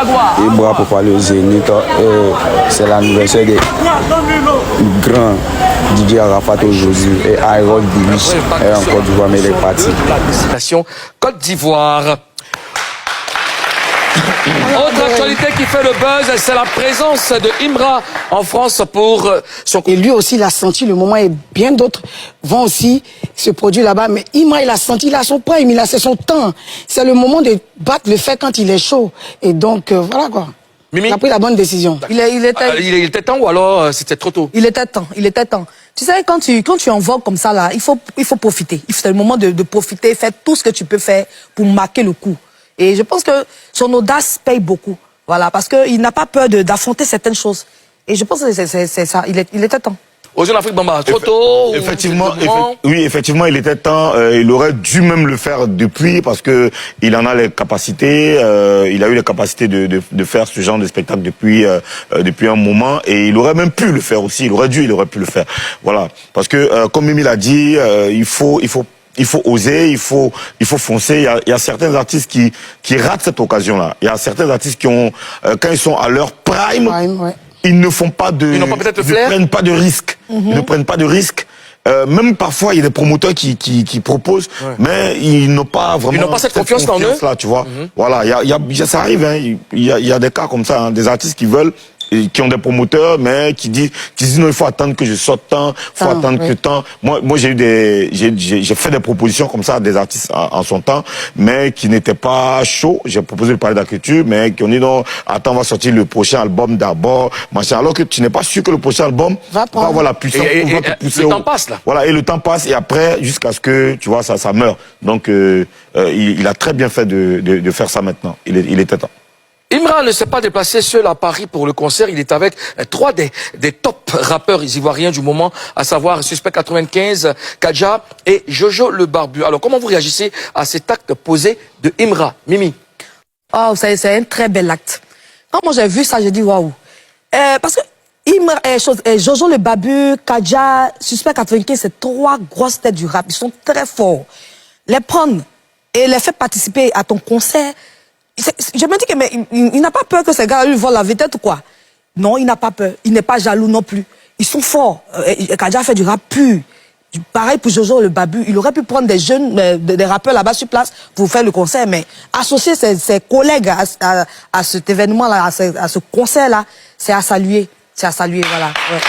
Ibra pour parler au Zénith. C'est l'anniversaire des grands Didier Arafat aujourd'hui et Harold Dilich est en Côte d'Ivoire, mais il est parti. La destination Côte d'Ivoire. Autre actualité qui fait le buzz, c'est la présence de Imra en France pour son... Et lui aussi, il a senti le moment et bien d'autres vont aussi se produire là-bas. Mais Imra, il a senti, il a son prime, c'est son temps. C'est le moment de battre le fer quand il est chaud. Et donc, voilà quoi. Mimi? Il a pris la bonne décision. Il était temps ou alors c'était trop tôt? Il était temps, il était temps. Tu sais, quand tu en vogues comme ça, là, il faut profiter. C'est le moment de profiter, faire tout ce que tu peux faire pour marquer le coup. Et je pense que son audace paye beaucoup. Voilà, parce qu'il n'a pas peur d'affronter certaines choses. Et je pense que c'est ça, il était temps. Aux Jeux d'Afrique, Bamba, trop tôt? Effectivement, oui, effectivement, il était temps. Il aurait dû même le faire depuis parce que il en a les capacités. Il a eu les capacités de faire ce genre de spectacle depuis un moment et il aurait même pu le faire aussi. Il aurait pu le faire. Voilà, parce que comme Mimi l'a dit, il faut oser, il faut foncer. Il y a certains artistes qui ratent cette occasion-là. Il y a certains artistes qui ont, quand ils sont à leur prime, Ouais. ils ne font pas de, ils n'ont pas peut-être le flair. ne prennent pas de risques. Ils ne prennent pas de risques. Même parfois, il y a des promoteurs qui proposent, mais ils n'ont pas vraiment. Ils n'ont pas cette confiance en eux. Là, tu vois. Voilà, ça arrive. Hein. Il y a des cas comme ça, hein, des artistes qui veulent. Et qui ont des promoteurs, mais qui disent non, il faut attendre que je sorte tant, il faut attendre que tant. Moi, j'ai fait des propositions comme ça à des artistes en son temps, mais qui n'étaient pas chauds. J'ai proposé de parler de la culture, mais qui ont dit non, attends, on va sortir le prochain album d'abord, machin. Alors que tu n'es pas sûr que le prochain album va avoir la puissance pour va te pousser. Le temps passe, là. Voilà, et le temps passe, et après, jusqu'à ce que, tu vois, ça meurt. Donc, il a très bien fait de faire ça maintenant. Il était temps. Imra ne s'est pas déplacé seul à Paris pour le concert. Il est avec trois des top rappeurs ivoiriens du moment, à savoir Suspect 95, Kadja et Jojo le Barbu. Alors, comment vous réagissez à cet acte posé de Imra? Mimi? Oh, c'est un très bel acte. Quand moi j'ai vu ça, j'ai dit waouh. Parce que Jojo le Barbu, Kadja, Suspect 95, c'est trois grosses têtes du rap. Ils sont très forts. Les prendre et les faire participer à ton concert, je me dis que mais il n'a pas peur que ces gars lui volent la vedette ou quoi? Non, il n'a pas peur. Il n'est pas jaloux non plus. Ils sont forts. Kadja fait du rap pur. Pareil pour Jojo le Barbu. Il aurait pu prendre des jeunes, des rappeurs là-bas sur place pour faire le concert, mais associer ses collègues à cet événement-là, à ce concert-là, c'est à saluer. C'est à saluer, voilà. Ouais.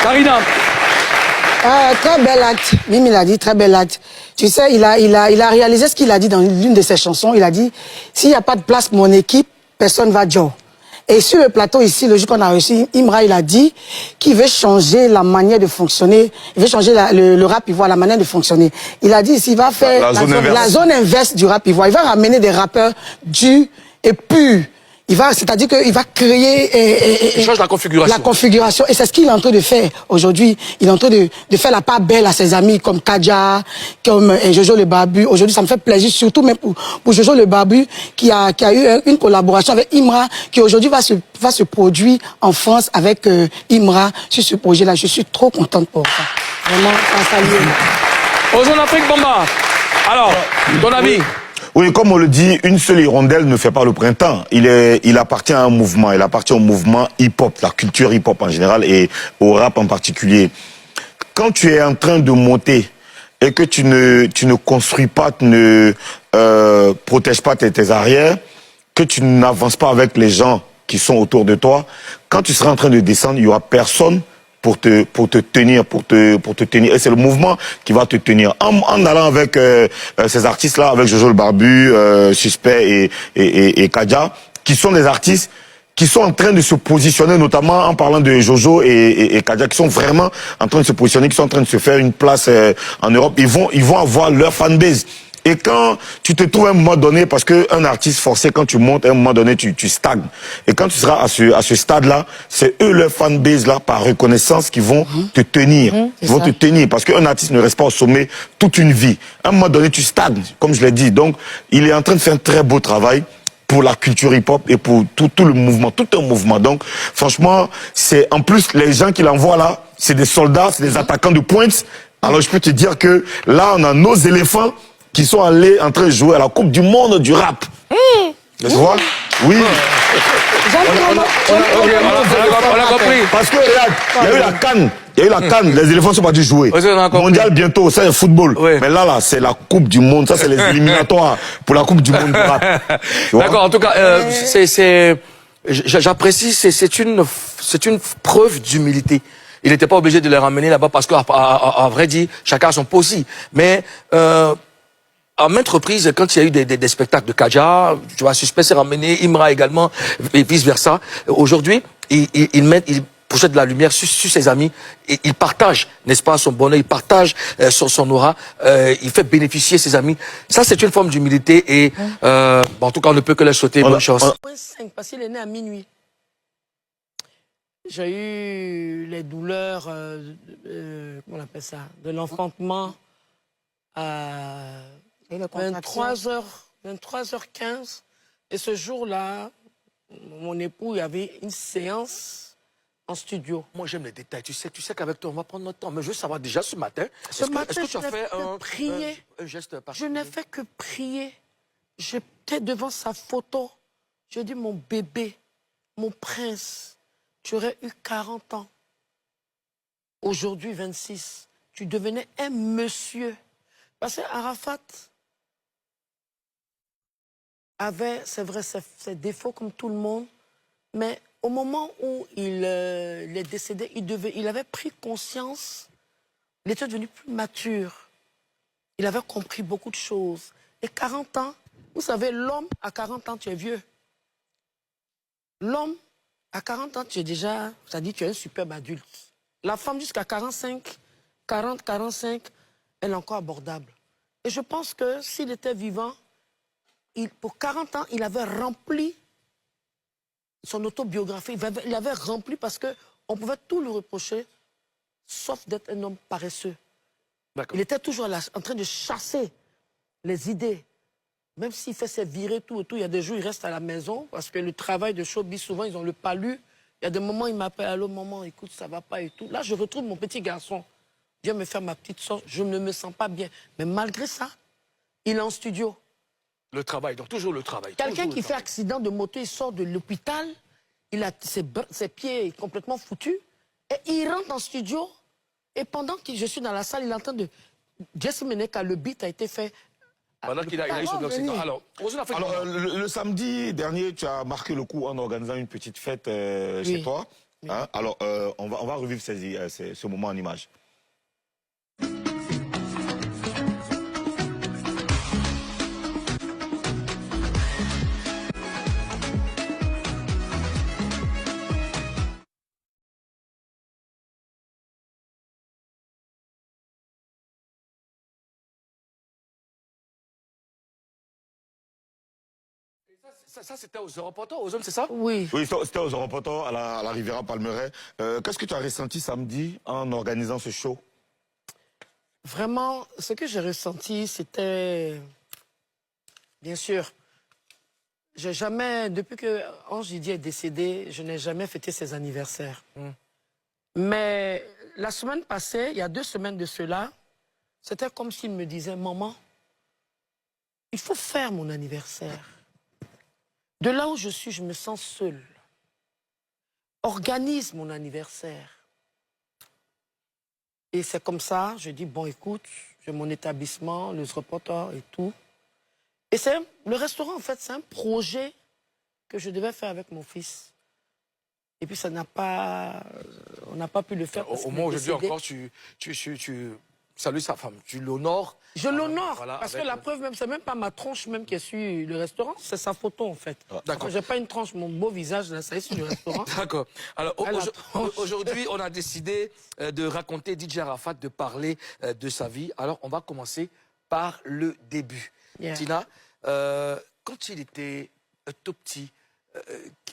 Karina? Très bel acte. Mimi l'a dit, très bel acte. Tu sais, il a réalisé ce qu'il a dit dans l'une de ses chansons. Il a dit, s'il n'y a pas de place pour mon équipe, personne va jouer. Et sur le plateau ici, le jour qu'on a reçu, Imra, il a dit qu'il veut changer la manière de fonctionner. Il veut changer le rap ivoire, la manière de fonctionner. Il a dit, s'il va faire la zone inverse du rap ivoire, il va ramener des rappeurs durs et purs. C'est-à-dire qu'il va créer... il change la configuration. La configuration. Et c'est ce qu'il est en train de faire aujourd'hui. Il est en train de faire la part belle à ses amis comme Kadja, comme Jojo le Barbu. Aujourd'hui, ça me fait plaisir, surtout même pour Jojo le Barbu, qui a eu une collaboration avec Imra, qui aujourd'hui va se produire en France avec Imra sur ce projet-là. Je suis trop contente pour ça. Vraiment, ça salue. Aux Jeux d'Afrique, Bamba. Alors, ton avis? Oui, comme on le dit, une seule hirondelle ne fait pas le printemps. Il appartient à un mouvement. Il appartient au mouvement hip-hop, la culture hip-hop en général et au rap en particulier. Quand tu es en train de monter et que tu ne construis pas, tu ne protèges pas tes arrières, que tu n'avances pas avec les gens qui sont autour de toi, quand tu seras en train de descendre, il y aura personne pour te tenir. Et c'est le mouvement qui va te tenir. En allant avec ces artistes-là, avec Jojo le Barbu, Suspect et Kadja, qui sont des artistes qui sont en train de se positionner, notamment en parlant de Jojo et Kadja, qui sont vraiment en train de se positionner, qui sont en train de se faire une place en Europe. Ils vont avoir leur fanbase. Et quand tu te trouves à un moment donné, parce qu'un artiste forcé, quand tu montes, à un moment donné, tu stagnes. Et quand tu seras à ce stade-là, c'est eux, leur fanbase, là, par reconnaissance, qui vont te tenir. Ils vont te tenir. Parce qu'un artiste ne reste pas au sommet toute une vie. À un moment donné, tu stagnes, comme je l'ai dit. Donc, il est en train de faire un très beau travail pour la culture hip-hop et pour tout le mouvement, tout un mouvement. Donc, franchement, c'est, en plus, les gens qui l'envoient là, c'est des soldats, c'est des attaquants de pointe. Alors, je peux te dire que là, on a nos éléphants qui sont allés en train de jouer à la Coupe du Monde du rap. Tu vois? Oui. On a compris. Parce que regarde, il y a eu la canne. Il y a eu la canne. Les éléphants sont partis jouer. Oui, on a compris. Mondial bientôt, ça c'est football. Oui. Mais là, c'est la Coupe du Monde. Ça, c'est les éliminatoires pour la Coupe du Monde du rap. Tu vois? D'accord, en tout cas, j'apprécie, c'est une preuve d'humilité. Il n'était pas obligé de les ramener là-bas parce qu'à vrai dire, chacun a son posi. Mais à maintes reprises, quand il y a eu des spectacles de Kadja, tu vois, Suspect s'est ramené, Imra également, et vice-versa. Aujourd'hui, il projette de la lumière sur ses amis, et il partage, n'est-ce pas, son bonheur, il partage son aura, il fait bénéficier ses amis. Ça, c'est une forme d'humilité et, en tout cas, on ne peut que leur souhaiter bonne chance. 5, parce qu'il est né à minuit. J'ai eu les douleurs, comment on appelle ça, de l'enfantement à 23h15. Et ce jour-là, mon époux, il y avait une séance en studio. Moi, j'aime les détails. Tu sais qu'avec toi, on va prendre notre temps. Mais je veux savoir déjà ce matin. Ce matin, est-ce que tu as fait prier. un geste Je particulier? n'ai fait que prier. J'étais devant sa photo. J'ai dit, mon bébé, mon prince, tu aurais eu 40 ans. Aujourd'hui, 26. Tu devenais un monsieur. Parce qu'Arafat avait, c'est vrai, ses défauts comme tout le monde, mais au moment où il est décédé, il avait pris conscience, il était devenu plus mature. Il avait compris beaucoup de choses. Et 40 ans, vous savez, l'homme à 40 ans, tu es vieux. L'homme à 40 ans, tu es déjà, ça dit, tu es un superbe adulte. La femme jusqu'à 45, 40, 45, elle est encore abordable. Et je pense que s'il était vivant, pour 40 ans, il avait rempli son autobiographie. Il avait rempli parce qu'on pouvait tout lui reprocher, sauf d'être un homme paresseux. Il était toujours en train de chasser les idées. Même s'il fait ses virées, tout et tout, il y a des jours, il reste à la maison parce que le travail de showbiz, souvent, ils ont le palu. Il y a des moments, il m'appelle, allô, maman, écoute, ça va pas et tout. Là, je retrouve mon petit garçon. Viens me faire ma petite sorte, je ne me sens pas bien. Mais malgré ça, il est en studio. Le travail, donc toujours le travail. Quelqu'un qui fait accident de moto, il sort de l'hôpital, il a ses pieds complètement foutus, et il rentre en studio, et pendant que je suis dans la salle, il est en train de... Jesse Meneka, le beat a été fait... Pendant qu'il a eu son accident. Alors, le samedi dernier, tu as marqué le coup en organisant une petite fête chez toi. Oui. Hein? Alors, on va revivre ce moment en images. Ça c'était aux Europorteurs, aux hommes, c'est ça? Oui. Oui, c'était aux Europorteurs, à la Riviera Palmeraie. Qu'est-ce que tu as ressenti samedi en organisant ce show? Vraiment, ce que j'ai ressenti, c'était... Bien sûr, j'ai jamais... Depuis que Ange Didier est décédé, je n'ai jamais fêté ses anniversaires. Mais la semaine passée, il y a 2 semaines de cela, c'était comme s'il me disait, maman, il faut faire mon anniversaire. De là où je suis, je me sens seule. Organise mon anniversaire. Et c'est comme ça, je dis, bon, écoute, j'ai mon établissement, le reporter et tout. Et le restaurant, en fait, c'est un projet que je devais faire avec mon fils. Et puis, on n'a pas pu le faire. Au moins aujourd'hui encore, tu salues sa femme, tu l'honores. Je l'honore, voilà, parce que la preuve même, c'est même pas ma tronche même qui est sur le restaurant, c'est sa photo en fait. D'accord. J'ai pas une tranche, mon beau visage, là, ça est sur le restaurant. D'accord. Alors aujourd'hui, on a décidé de raconter DJ Arafat, de parler de sa vie. Alors on va commencer par le début. Yeah. Tina, quand il était tout petit,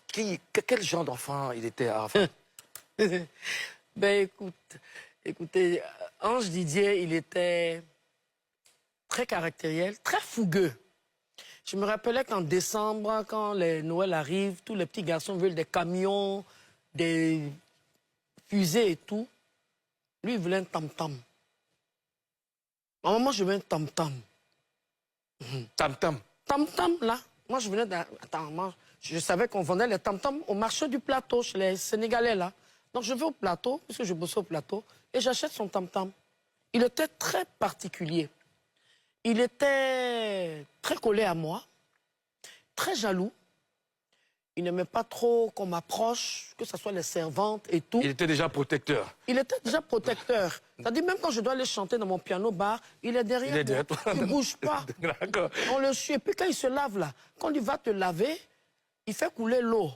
quel genre d'enfant il était, Arafat? Ben écoutez, Ange Didier, il était très caractériel, très fougueux. Je me rappelais qu'en décembre, quand les Noël arrivent, tous les petits garçons veulent des camions, des fusées et tout. Lui, il voulait un tam-tam. À un moment, je veux un tam-tam. Tam-tam. Tam-tam, là. Moi, je venais d'un... Attends, moi, je savais qu'on vendait les tam-tams au marché du plateau, chez les Sénégalais, là. Donc, je vais au plateau, puisque je bossais au plateau, et j'achète son tam-tam. Il était très particulier. Il était très collé à moi, très jaloux. Il n'aimait pas trop qu'on m'approche, que ce soit les servantes et tout. Il était déjà protecteur. Il était déjà protecteur. C'est-à-dire, même quand je dois aller chanter dans mon piano-bar, il est derrière Il est derrière moi. toi. Il ne bouge pas. D'accord. On le suit. Et puis quand il se lave là, quand il va te laver, il fait couler l'eau.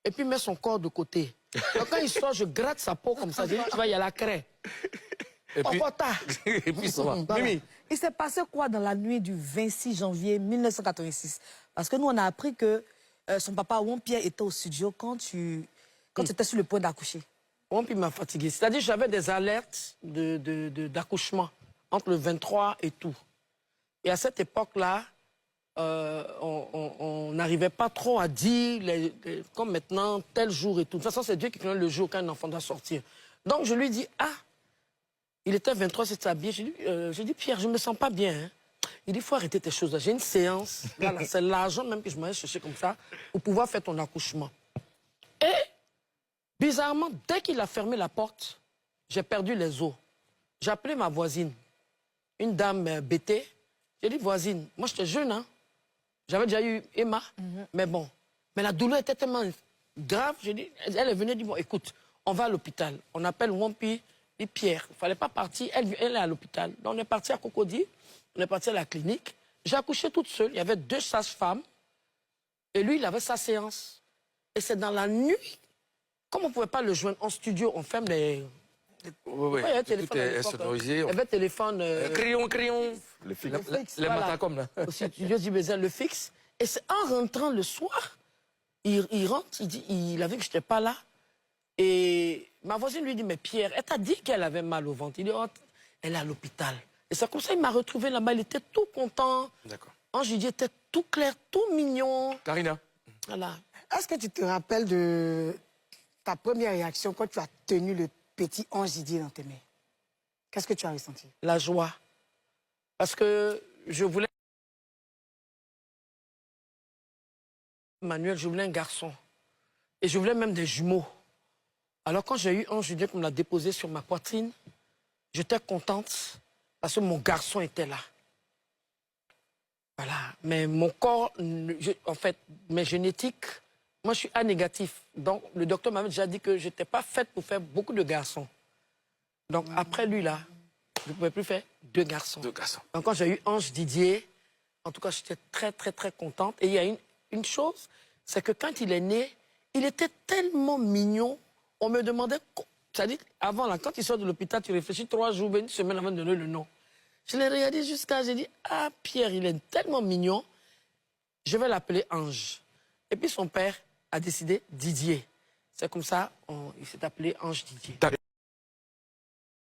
Et puis il met son corps de côté. Donc quand il sort, je gratte sa peau comme ça. Je dis, tu vois, il y a la craie. Et puis, Et et puis ça va. Voilà. Mimi, Il s'est passé quoi dans la nuit du 26 janvier 1986? Parce que nous, on a appris que son papa, Pierre, était au studio quand tu étais sur le point d'accoucher. Puis m'a fatigué. C'est-à-dire j'avais des alertes d'accouchement entre le 23 et tout. Et à cette époque-là, on n'arrivait pas trop à dire, comme maintenant, tel jour et tout. De toute façon, c'est Dieu qui connaît le jour quand un enfant doit sortir. Donc je lui dis, il était 23, c'était habillé. J'ai dit, Pierre, je me sens pas bien. Hein. Il dit, il faut arrêter tes choses. J'ai une séance. Là, c'est l'argent même que je m'allais chercher comme ça pour pouvoir faire ton accouchement. Et, bizarrement, dès qu'il a fermé la porte, j'ai perdu les os. J'ai appelé ma voisine, une dame bêtée. J'ai dit, voisine, moi j'étais jeune, hein. J'avais déjà eu Emma, mais bon. Mais la douleur était tellement grave, j'ai dit, elle est venue dire, bon, écoute, on va à l'hôpital. On appelle Wampi et Pierre. Il ne fallait pas partir, elle est à l'hôpital. Donc on est parti à Cocody, on est parti à la clinique. J'ai accouché toute seule, il y avait 2 sages-femmes. Et lui, il avait sa séance. Et c'est dans la nuit, comme on ne pouvait pas le joindre en studio, on ferme les... oui, il y avait un tout téléphone à est l'époque, sonorisé. Il y avait téléphone... Crayon. Le film. Les voilà. matacom, là. Au studio du Bézin, le fixe. Et c'est en rentrant le soir, il rentre, il dit, il a vu que je n'étais pas là. Et ma voisine lui dit, mais Pierre, elle t'a dit qu'elle avait mal au ventre. Il dit, oh, elle est à l'hôpital. Et c'est comme ça qu'il m'a retrouvé là-bas, il était tout content. D'accord. Ange Didier était tout clair, tout mignon. Karina. Voilà. Est-ce que tu te rappelles de ta première réaction quand tu as tenu le petit Ange Didier dans tes mains? Qu'est-ce que tu as ressenti? La joie. Parce que je voulais... Manuel, je voulais un garçon. Et je voulais même des jumeaux. Alors quand j'ai eu Ange Didier qu'on me l'a déposé sur ma poitrine, j'étais contente parce que mon garçon était là. Voilà. Mais mon corps, en fait, mes génétiques, moi je suis A négatif. Donc le docteur m'avait déjà dit que je n'étais pas faite pour faire beaucoup de garçons. Donc après lui là, je ne pouvais plus faire 2 garçons. 2 garçons. Donc quand j'ai eu Ange Didier, en tout cas j'étais très très très contente. Et il y a une chose, c'est que quand il est né, il était tellement mignon, on me demandait, c'est-à-dire avant là, quand il sort de l'hôpital, tu réfléchis 3 jours, une semaine avant de donner le nom. Je l'ai regardé jusqu'à, j'ai dit, ah Pierre, il est tellement mignon, je vais l'appeler Ange. Et puis son père a décidé Didier. C'est comme ça, il s'est appelé Ange Didier.